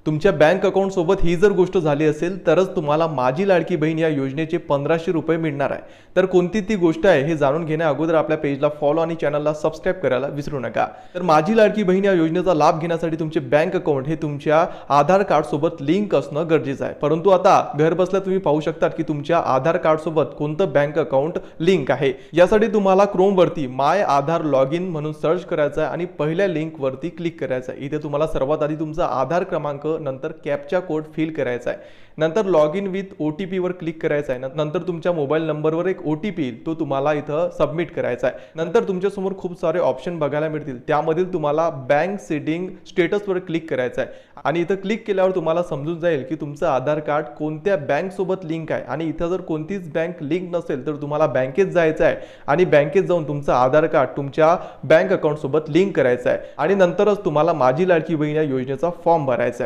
तुमच्या bank account सोबत ही जर गोष्ट झाली असेल तरच तुम्हाला माझी लाडकी बहीण या योजनेचे 1500 रुपये मिळणार आहे। तर कोणती ती गोष्ट आहे हे जाणून घेण्या अगोदर आपल्या पेजला फॉलो आणि चॅनलला सबस्क्राइब करायला विसरू नका। तर माझी लाडकी बहीण या योजनेचा लाभ घेण्यासाठी तुमचे बँक अकाउंट हे तुमच्या आधार कार्ड सोबत लिंक असणं गरजेचं आहे। परंतु आता घर बसल्या तुम्ही पाहू शकता की तुमच्या आधार कार्ड सोबत कोणतं बँक अकाउंट लिंक आहे। यासाठी तुम्हाला क्रोम वरती माय आधार लॉग इन म्हणून सर्च करायचं आहे आणि पहिल्या लिंक वरती क्लिक करायचं आहे। इथे तुम्हाला सर्वात आधी तुमचा आधार क्रमांक नंतर कॅप्चा कोड फिल करायचा आहे। नंतर लॉग इन विथ OTP वर क्लिक करायचं आहे। नंतर तुमच्या मोबाईल नंबरवर एक OTP येईल, तो तुम्हाला इथं सबमिट करायचा आहे। नंतर तुमच्या समोर खूप सारे ऑप्शन बघायला मिळतील, त्यामधील तुम्हाला बँक सेटिंग स्टेटस वर क्लिक करायचं आहे आणि इथं क्लिक केल्यावर तुम्हाला समजून जाईल की तुमचं आधार कार्ड कोणत्या बँक सोबत लिंक आहे आणि इथं जर कोणतीच बँक लिंक नसेल तर तुम्हाला बँकेत जायचं आहे आणि बँकेत जाऊन तुमचं आधार कार्ड तुमच्या बँक अकाउंट सोबत लिंक करायचं आहे आणि नंतरच तुम्हाला माझी लाडकी बहीण या योजनेचा फॉर्म भरायचा आहे।